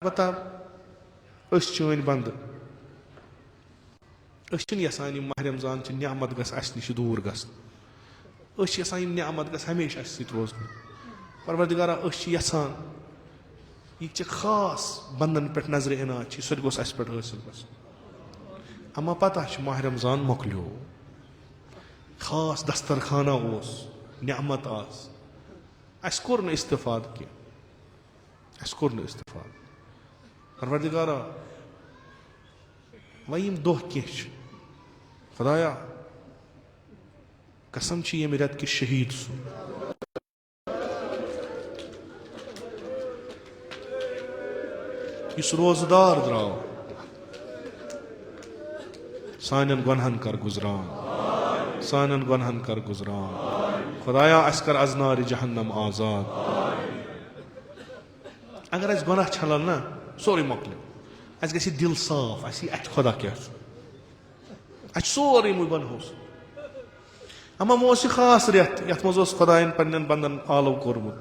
बता चन बंद यसान माह रमजान नियामत गस नश दूर गसान नियामत गस हमेशा रोज परवरदिगारा यसान यह खास बंदन पे नजर इनात सह गोस पे हासिल गस अमा पता माह रमजान मोकलो खास दस्तरखाना नियामत आस कोर न इस्तिफाद कोर न इस्तिफाद परवरदिगारा वह दह कह खुदाया कसम ये रेत कि शहीद इस रोजदार द्राव सान गुनहन कर गुजरान सान गुनहन कर गुजरान खुदाया अस कर अजनार जहन्नम आजाद अगर अस गुनाह छलन ना सोरे मोकल अस गि दिल साफ अत खुदा क्या सोरे मुबन अमा मो खास रेत ये मज खुदायन पन्न बंदन आलव कोर्मुत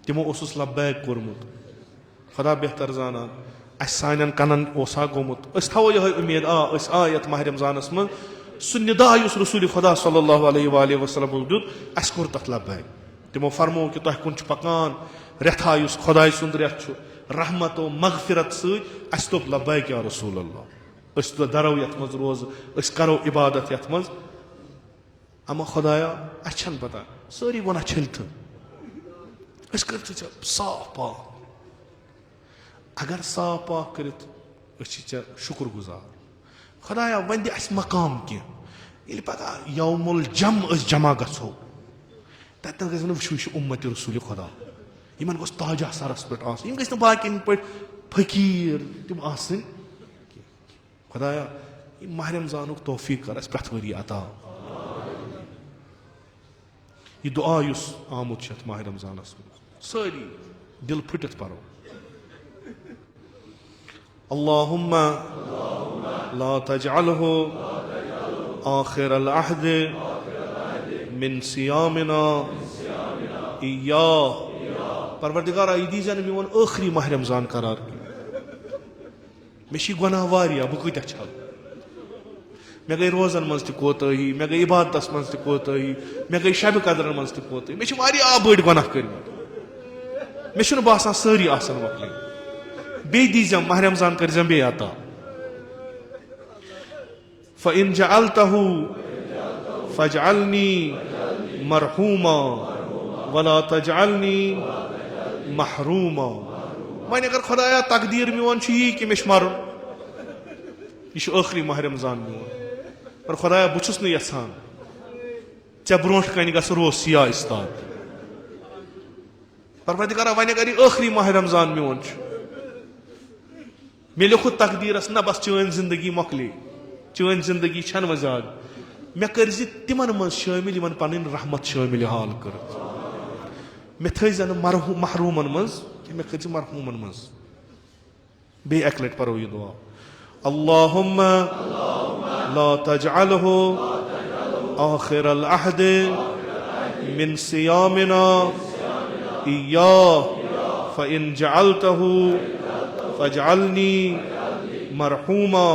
तमो लब्बैक कोर्मुत खुदा बेहतर जानान सान कनन ओसा गोमुत थो यह उम्मीद आयत माह रमजानस मं सह निदा रसूल खुदा सल्लल्लाहु अलैहि वसल्लम दुत अस कोर तथ लब्बैक तमो फरमो कि तुह कुन पकान रेथा खुदा सुंद रेत रहमत मगफिरत सस दोप लब्बैक या रसूल अल्लाह दरो ये मज रोज करो इबादत ये मज अमा खुदाया अच्छन पता सारी गुना छलत कर साफ पाक अगर साफ पाक कर शुक्र गुजार खुदाया वन दि मकाम कह पता यौमुल जम जमा गो तत वो उम्मत रसूल खुदा इन गोस ताजा सरस पे बाकिन पे फकीर तम खुदाया माह रमजान तौफीक कर प्रथ वरी अता यह दुआ आमुत माह रमजानस सारी दिल फुटित परो अल्लाहुम्मा ला तजअलहु आखिरल अहद मिन सियामिना इय्या परवरदिगारा यह दीजन मोन आखिरी माह रमजान करार मे गुनाह वारिया बह कत छल मे गई रोजन मज तोतही मे गई इबादत मज तोतही मे गई शब कदरन मज तोतही मे बड़ गुनाह कर मे बासान सारी आसन मकल बे दीजम माह रमजान कर बे अता फ़इन जअलतहु फ़जअलनी मरहूमा वला तजअलनी महरूमा वन अगर खुदाया तकदीर मोन यही कि मे मरुन यह आखिरी माह रमजान मोन और खुदाया बहुस यसान ऐ ब्रोह कन ग रोज सिया इस्ताद परवरदिगारा वन अगर यह आखिरी माह रमजान मोन मे लिखुत तकदीरस न बस चन जिंदगी मोकले चन जिंदगी छन वजाद मे कर तिमन मज शामिल पन रहमत शामिल हाल कर मे थन महरूमन मज मे कर मरहूमन मज बे एक लट परो यह दुआ अल्लाहुम्मा ला तजअलहु आखिरल अहद मिन सियामिना इय्या फ़इन जअलतहु फ़जअलनी मरहूमा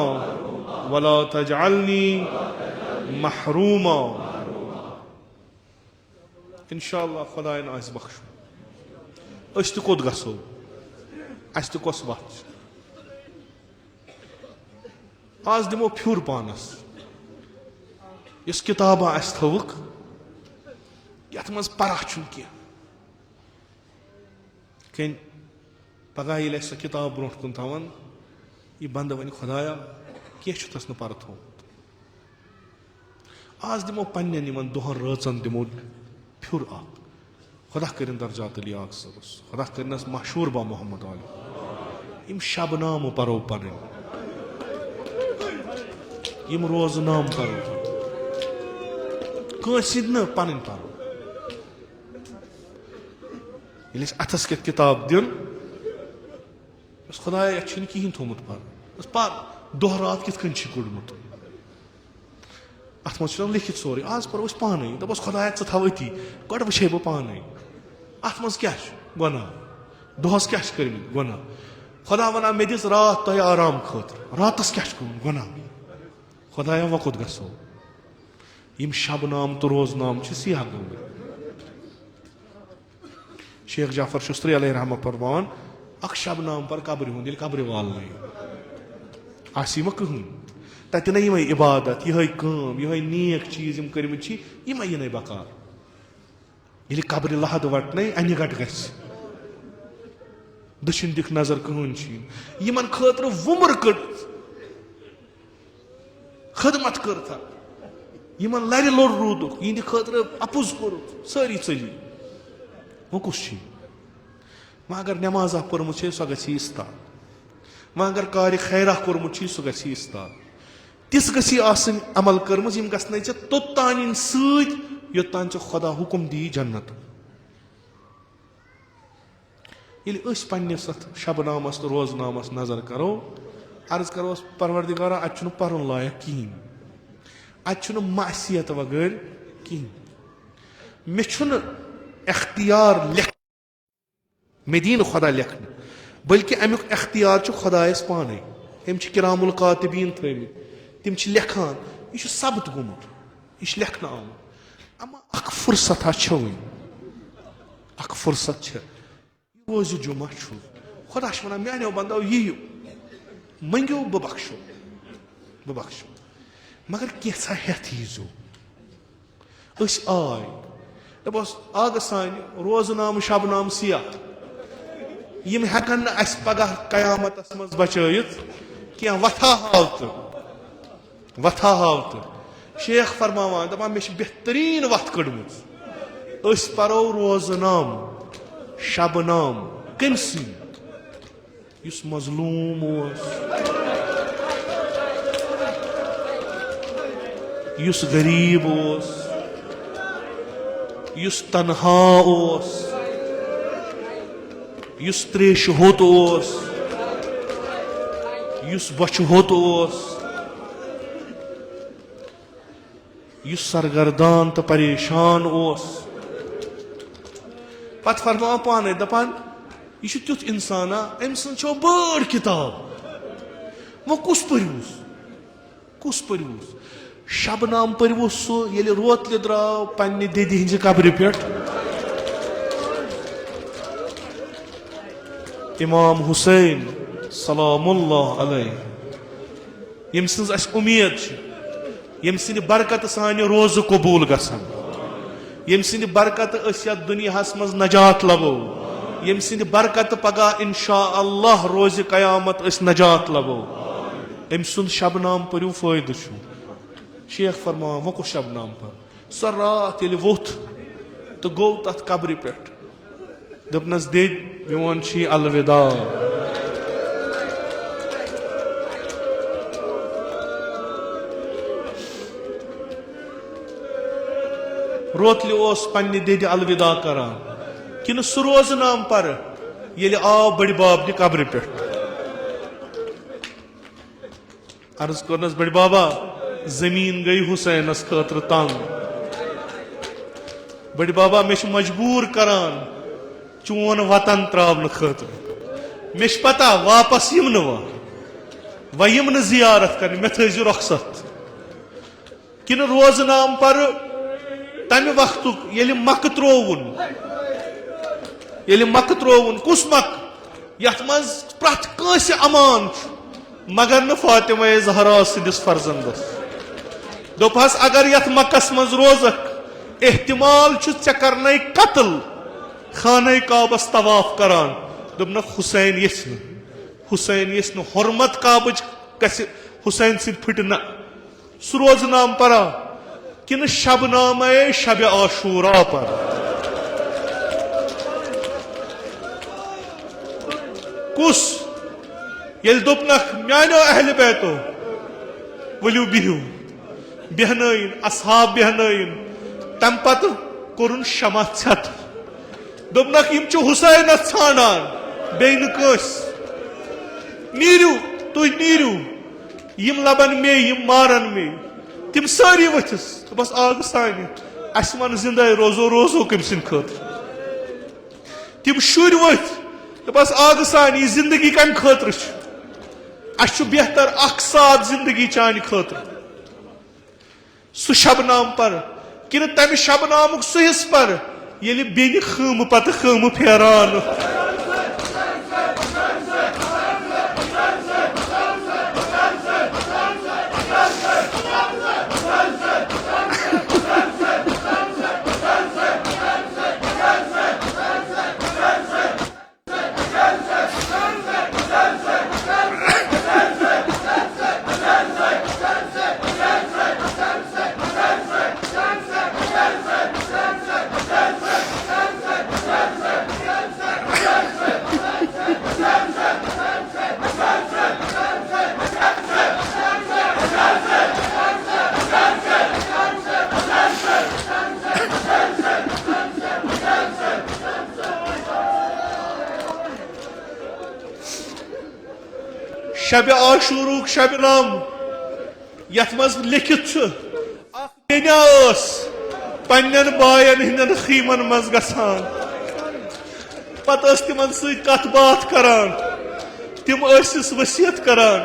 वला तजअलनी महरूमा इंशाअल्लाह खुदायन आस बख्शु अस कोत गो अस कस वत आज दिमो फ्यूर पानस इस किताबा अस थवक यथ मज परा कह कन पगह ये सह किताब ब्रोह कुन थवन यह बंद वन खुदाया कह तस न पर थोत आज दिमो पन्न दोहन रचन दिमो फ्यूर खुदा कर दर्जात लियाक सबस खुदा करनस मशहूर बा मोहम्मद आल इम शबनाम परो पन इम रोज नाम परो कंसिद न पन परो ये अथस कत किताब दिन खुदाया कहें थोमुत पर दह रात कित गुड़मुत अत मज लिखित सोरे आज परो पान दपस खुदाया थव अती गो वो बह पान अत मज क्या गुनाह दोहस क्या कर गुना खुदा वन मे दिस रात तुह आराम खतर रातस क्या गुना खुदाया वकुत गो यम शब नाम तो रोज नाम सियाह गए शेख जाफर शुस्त्री अलैहि रहमा फरमान अख शब नाम पर कब्र हुंद कब्र वाल आसिम कहन तत न यह इबादत यह नेक चीज कर यह बकार ये कब्र लहद वटन अन गट ग दशिन दिख नजर कहन यमन खतर वुमर कट खदमत कर यमन लर लोर रूद यह खतर अपुज कोर सारी चली वो कुछ वह अगर नमाजा पर्मुत सह गई इस्ताद वह अगर कार खैरा कोर्मुत सह गई इस्ताद तिस गई आसन अमल कर्म गई तोत्तान योत्तान खुदा हुकुम दी जन्नत ये पन्नस शबनामस तो रोजनामस नजर करो अर्ज करो परवरदिगारा अत पर्न लायक कहें अत मासियत वगैर कहें मे अख्तियार लिख मे दीन खुदा लिखन बल्कि अमुक अख्तियार खुदायस पाने अम किरामुल कातिबीन थमित तिम लिखान यह सबत गोमुत यह लिखन आमुत अमा अख फुर्सत वन अख फुर्सत रोज जुमा खुदा वन मानो बंदो यीयु मंगो बह बख्शो मगर कैसा हेत यीजो आय दपस आग सान रोजनाम शबनाम सियाह यम हेकन अस पगह कयामत मज बचत क्या वथा हाव तो शेख फरमावान दपान मे बेहतरीन वत कड़मुत परो रोजनाम शबनाम कम युस मजलूम युस गरीब युस तनहा युस त्रेश होत युस बच होत युस सरगर्दान तो परेशान पत फरमा पाने दपान यह तुथ इंसान अम सो बड़ किताब वो कुस पर्वूस शबनाम पर्वूस सह ये रोतल द्राव पन्ने दीदी हिंज कब्र पे इमाम हुसैन सलामुल्लाह अलैह यम सज उम्मीद यम सिंद बरकत सान रोज कबूल गसन यम सिंद बरकत दुनियास मज नजात लबो यम सिंद बरकत पगह इंशा अल्लाह रोज कयामत नजात लबो अम सुंद शबनाम पर्यु फायद शेख फरमा वको शबनाम पर सह रात ये वोथ तो गो तथ कब्र पे दपनस दे मोन अलविदा रोतल पन्ने दे अलविदा करान कि सह रोजनाम पर ये आव बड़ बाब नि कब्र पे अर्ज करनस बड़ बाबा जमीन गई हुसैनस खतर तंग बड़ बाबा मे मजबूर करान चोन वतन त्रावन खतर मे पता वापस यम न जियारत कर मे थो रुखसत कि रोजनाम पर तम वक्त ये मक त्रोवन कुस मक यथ मज प्रथ कंस अमान मगर न फातिमा ज़हरा सिंदिस फर्जंदस दोपहस अगर यथ मक्कस मज रोजक एहतिमाल चे करने कत्ल खाने काबस तवाफ करान दोपन हुसैन यस हुरमत काबच गस हुसैन सिंह फट न सह रोजनाम परा कि शबनाम शब आशूरा पर कुस ये दोपनख मानो अहल बैतो वलू बिहू बेहनैन असहाब बेहनैन तम पत कोरुन शमा छत दोपनख यम हुसैन छानान बेन कस नीरू तुह नीरू यम लबन मे यम मारन मे तिम सारी वथिस तो बस आग सान अस वन जिंदा रोजो रोजो कम सिंद खतर तिम शुर वथ तो बस आग सान यह जिंदगी कम खतर अस बेहतर अख साथ जिंदगी चान खतर सह शबनाम पर कि तम शबनामुक सह हिस्स पर ये बेन खम पत खम फेरान शब आशूरुक शब नाम यथ मज लिखित बेना पन्न बायन हिंदन खीमन मज गसान पत तिमन सत कथ बात करान तिम वसीयत करान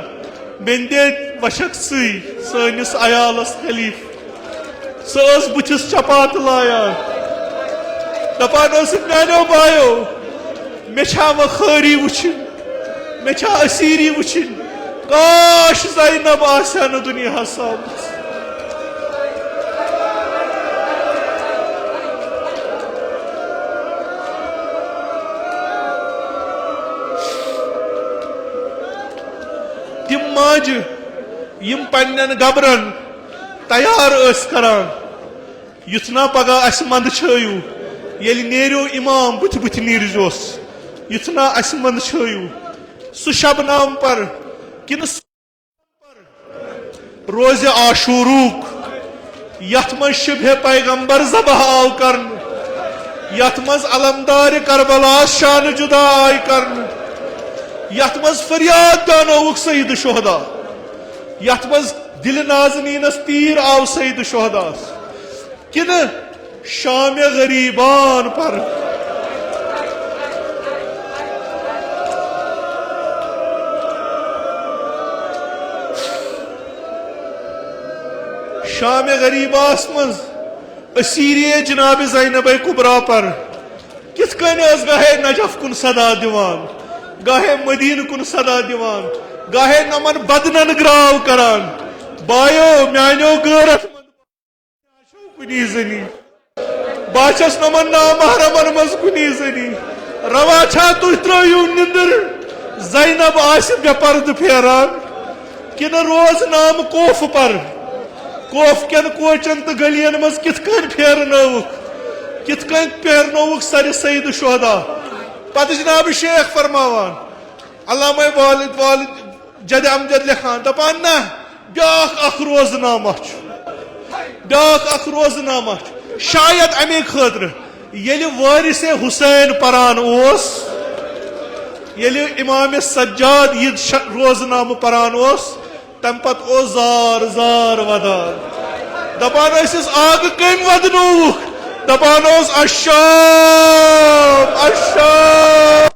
बेन दे वशक सनिस अयालस खलीफ सस बुथिस चपात लायान दपान मानो बायो मे वखारी वुचिन मे असीरी वुचिन काश ज़ैनब आसा न दुनिया सामत तिम माज यम पन्न गबरन तैयार करान युथना पगह अस मंद छयू ये नेरो इमाम बुथ बुथ नीरजोस युथना अस मंद छयू सह शबनाम पर कि रोज आशूरुक यथ मज शबे पैगंबर ज़बह आव कर यथ मज अलमदार करबला शान जुदा आय कर यथ मज फरियाद दानोवुक सईद शुहदा यथ मज दिल नाजनीनस तीर आव सईद शुहदा कि शाम गरीबान पर शाम गरीबास मज असीरी जनाब ज़ैनब कुबरा पर कित गाहे नजफ कुन सदा दिवान गाहे मदीन कुन सदा दिवान गाहे नमन बदनन ग्राव करान बायो म्यानो गैरत कुनी जनी बाचस नमन ना महरमन मज कुनी जनी रवा छा तुह त्रो निंदर ज़ैनब आस बेपर्द फेरान कि रोज नाम कोफ पर कोफ कन कोचन तो गलियन मज कित फेरनोवुक सर सईद शुहदा पत जनाब शेख फरमावान अल्लामा वालिद वालिद जद अमजद लिखान दपान ना ब्याख अख रोजनामा ब्याख अख रोजनामा शायद अमे खतर ये वारिस हुसैन परान ओस ये इमाम सज्जाद यह रोजनाम परान ओस तम पत ओ जार जार वदान दपान आग कम वदनोवुक दपान अशाम अशाम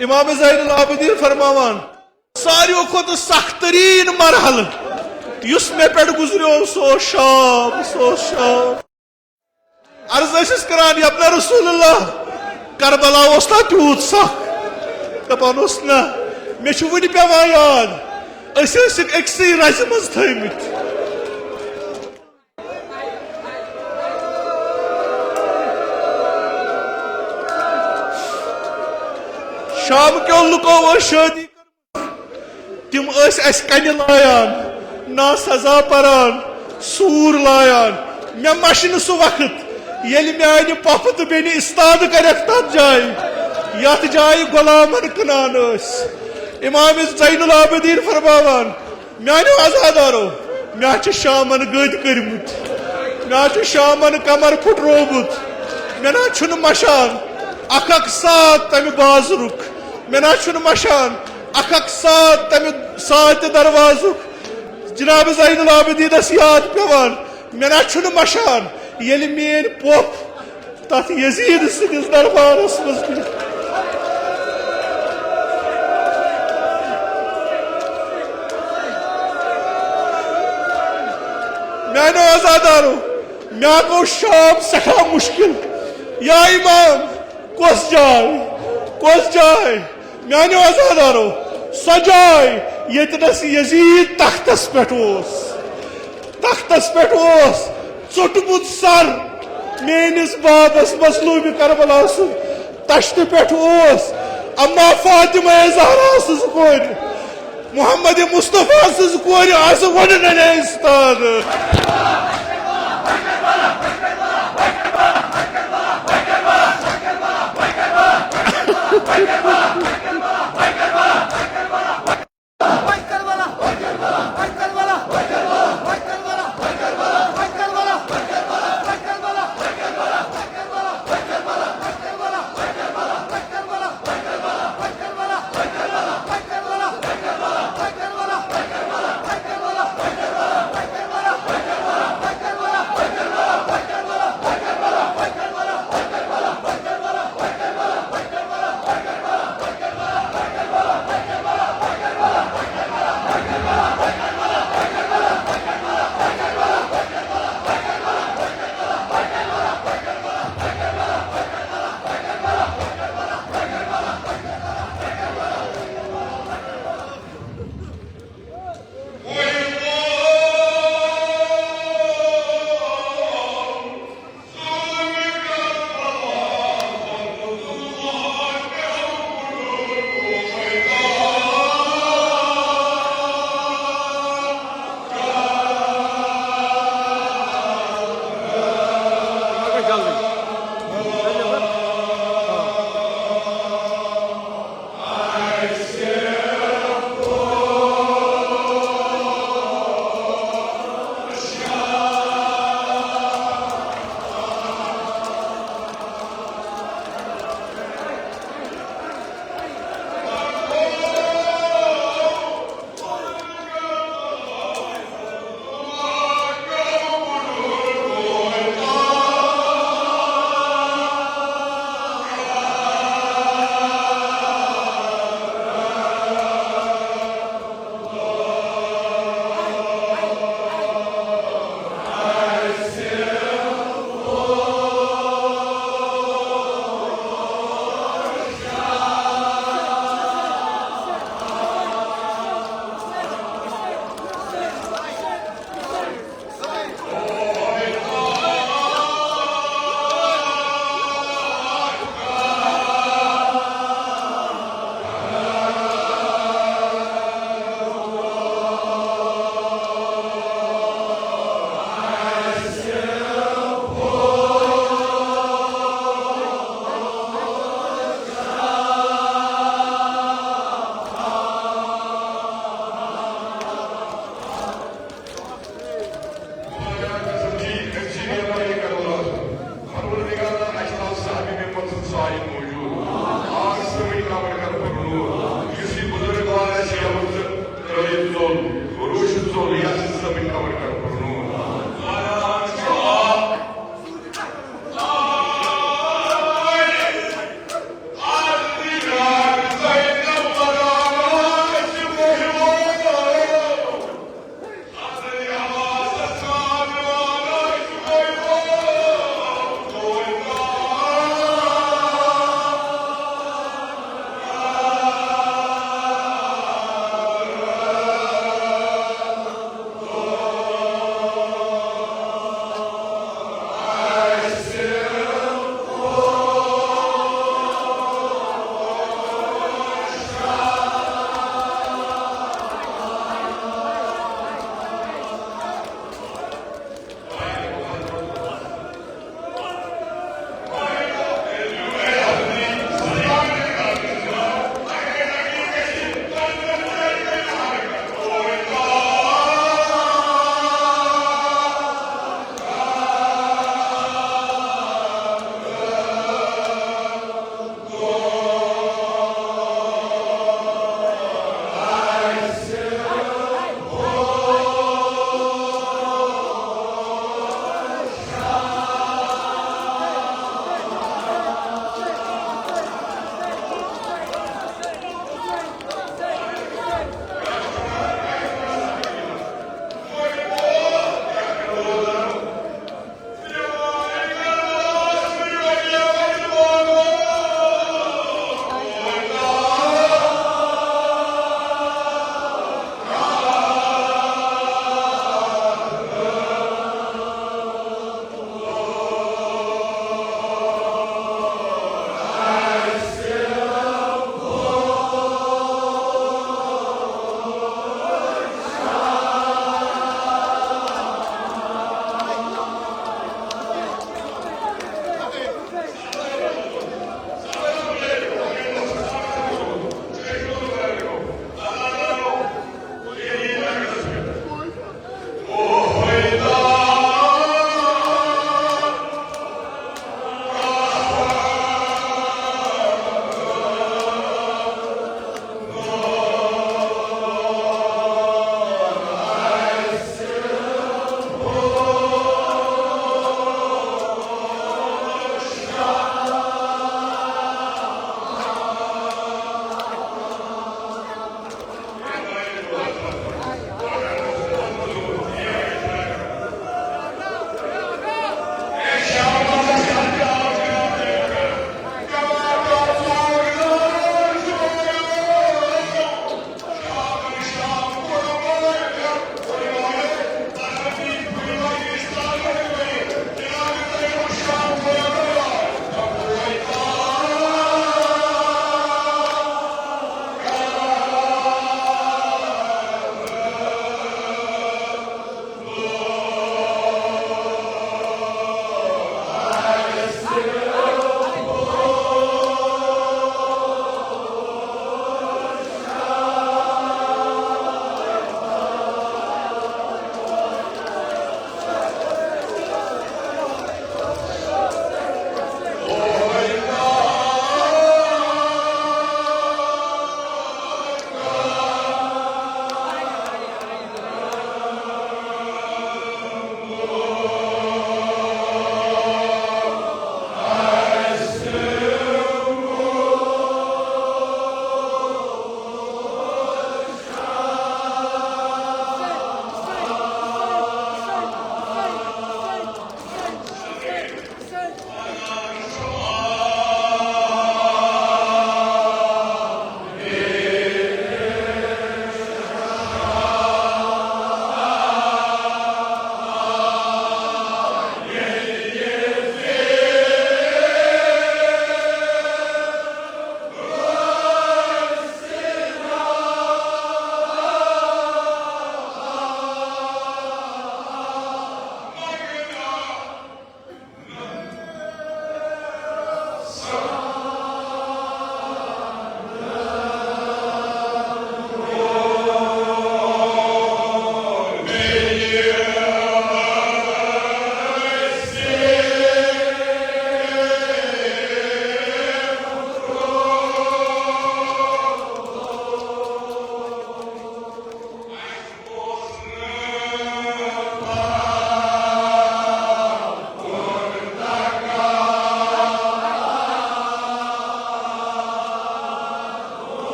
इमाम ज़ैनुल आबिदीन फरमावान सारियों खुद सख्तरीन मरहल युस मे पे गुजरो सो शाम अर्ज करान यपना रसूलुल्लाह करबला तूत सख दपान ना मे वन पे याद अक्सई रज मज थमित शाम क्यों लुको शादी तिम कन लायान ना सजा पान सूर लायान मे मश सह वक्त ये मानि पप तो बेन इस्ताद कर तथ जाय यथ जाय गुलामन कनान इमाम ज़ैनुल आबिदीन फरमावान मानो आजादारो मे शामन गद कर्मुत मे शामन कमर फुटरोमुत मे ना मशान अख साथ तमि बाजरुक मे ना मशान अख साथ तमि सात दरवाजुक जनाब ज़ैनुल आबिदीनस याद पेवान मे ना मशान ये मेन पोप तथ यजीद सदिस दरबारस मज मानो आजादारो मे गो शाम सखा मुश्किल या इमाम कस जाय मानो आजादारो सो जाय यतनस यजीद तख्तस पे चोटमुत सर मेनिस बाबस मसलूब करबला तश्त पे अम्मा फातिमा ज़हरा कोर मोहम्मद मुस्तफा कोर आज वन उस्ताद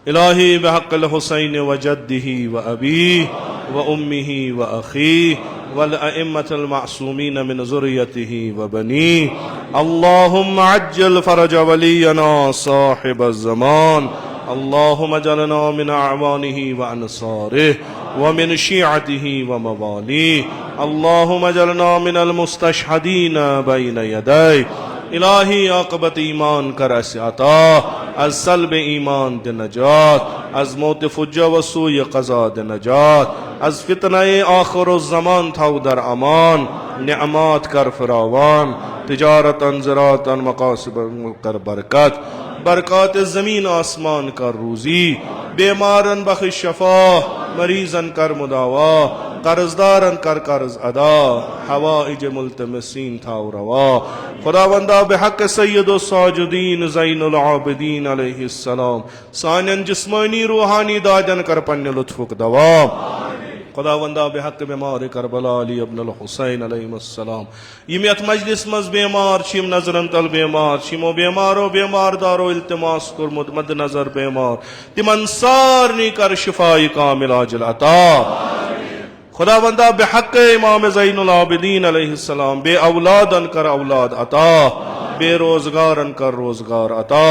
इलाही बहक़्क़िल हुसैन व जद्दिही व अबीही व उम्मिही व अख़ीही वल अइम्मतिल मासूमीन मिन ज़ुर्रियतिही व बनीही अल्लाहुम्मा अज्जिल फ़रज वलियना साहिबज़ ज़मान अल्लाहुम्मा अजअलना मिन अअवानिही व अंसारिही व मिन शियअतिही व मवालीही अल्लाहुम्मा अजअलना मिनल मुस्तशहदीन बैन यदैहि इलाही आक़िबत ईमान कर अस अता अज़ सल्ब ईमान दे नजात अज़ मौत फुज्जा व सूय क़ज़ा दे नजात अज़ फितनाए आखिरुज़ ज़मान था दर अमान निअमात कर फरावान तिजारतन ज़राअतन मक़ासिदन कर बरकत बरक़ात ज़मीन आसमान कर रूज़ी बीमारन बख़्श शफ़ा मरीज़न कर मुदावा कर्ज़दारन कर कर्ज़ अदा हवाइज मुल्तमिसीन था रवा खुदावंदा बिहक़ सय्यदुस साजिदीन ज़ैनुल आबिदीन अलैहिस्सलाम सानन जिस्मानी रूहानी दाजन कर पन्ने लुत्फ़ुक दवा खुदावंदा बिहक़ बीमार करबला अली इब्नुल हुसैन अलैहिस्सलाम यिम यथ मजलिस मज बीमार छिम नजरन तल बीमार छिमो बीमारो बीमारदारो इल्तिमास कुरमुत मद नजर बीमार तिमन सारनी कर शिफाई कामिल आजिल अता खुदावंदा बिहक़ इमाम ज़ैनुल आबिदीन अलैहिस्सलाम बे औलादन कर औलाद अता बेरोजगारन कर रोजगार अता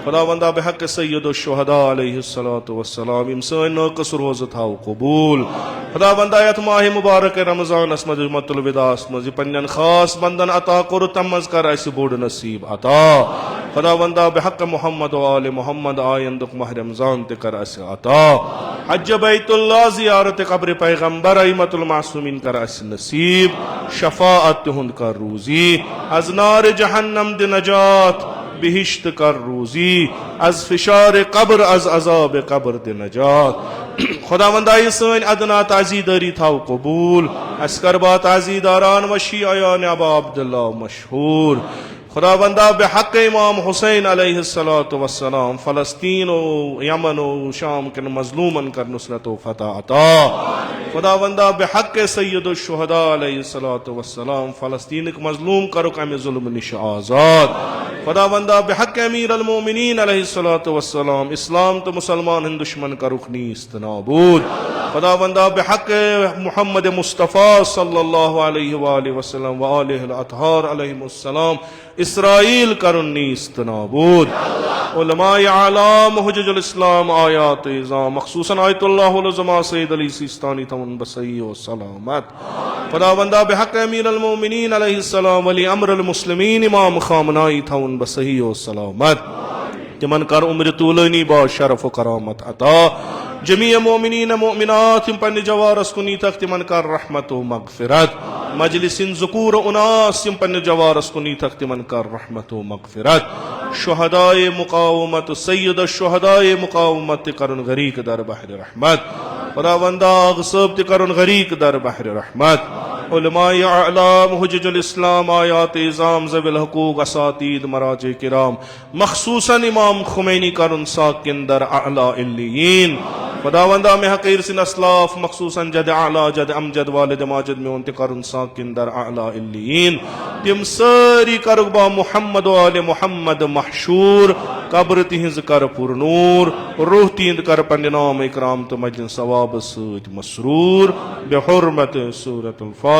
खुदावंदा बिहक़ सय्यदुश शुहदा अलैहिस्सलातु वस्सलाम इम सन नक़स रोज़ थाव कबूल खुदावंदा यथ माह मुबारक रमज़ान अस्मद जुमतुल विदा अस्मद पन्नन खास बंदन अता कुर तमज़ कर अस बोड नसीब अता खुदावंदा बिहक़ मुहम्मद व आले मुहम्मद आयंदुक माह रमज़ान ते कर अस अता हज बैतुल्लाह ज़ियारत क़ब्र पैगंबर अइम्मतुल मासूमीन कर अस नसीब शफ़ाअत हुंद कर रूज़ी अज़ नार जहन्नम दे नजात बिहिश्त कर रूज़ी अज़ फिशार क़ब्र अज़ अज़ाब क़ब्र दे नजात खुदावंदा सन अदना ताज़ीदारी थाव कबूल अस्कर बा ताज़ीदारान वशी आयान अबा अब्दुल्लाह मशहूर खुदावंदा बिहक़ इमाम हुसैन अलैहिस्सलातु वस्सलाम फ़लस्तीन व यमन व शाम के मज़लूमन कर नुसरत व फ़तह अता खुदावंदा बिहक़ सय्यदुश शुहदा अलैहिस्सलातु वस्सलाम फ़लस्तीन के मज़लूम करो कम ज़ुल्म निश आज़ाद खुदावंदा बिहक़ अमीरुल मोमिनीन अलैहिस्सलातु वस्सलाम इस्लाम तो मुसलमान हिंद दुश्मन का रुख नीस्त नाबूद खुदावंदा बिहक़ मुहम्मद मुस्तफ़ा सल्लल्लाहु अलैहि वसल्लम व आलिहिल अतहार अलैहिमुस्सलाम इसराइल करुन नीस्त नाबूद उलमाए आलाम हुज्जतुल इस्लाम आयात इज़ाम मख़सूसन आयतुल्लाहुल उज़्मा सय्यद अली सिस्तानी तमन बसई व सलामत खुदावंदा बिहक़ अमीरुल मोमिनीन अलैहिस्सलाम वली अम्रुल मुस्लिमीन इमाम ख़ामनाई तमन बसई व सलामत तिमन कर उम्र तूलनी बा शरफ व करामत अता जमीय मोमिनीन मोमिनात पन्ने जवारस कुनी तक तिमन कर रहमत व मग़फ़िरत मजलिसिन ज़ुकूर उनास पन्ने जवारस कुनी तक तिमन कर रहमत व मग़फ़िरत शुहदाए मुक़ावमत सय्यद शुहदाए मुक़ावमत करन गरीक दर बहर रहमत खुदावंदा सब करन गरीक दर बहर रहमत उलमाए आलाम हुज्जतुल इस्लाम आयात इज़ाम ज़विल हुकूक असातीद मराजे किराम मख़सूसन इमाम खुमैनी करन साकिन दर अअला इल्लियीन खुदावंदा में हक़ीर सिन असलाफ मख़सूसन जद आला जद अमजद वालिद माजिद में उनते करन साकिन दर अअला इल्लियीन तिम सारी करबा मुहम्मद व आले मुहम्मद महशूर कब्र तिहिंज कर पुरनूर रूह तींद कर पन्ने नाम इकराम तो मजलिस सवाब सूत मसरूर बेहुर्मत सूरतुल फातिहा।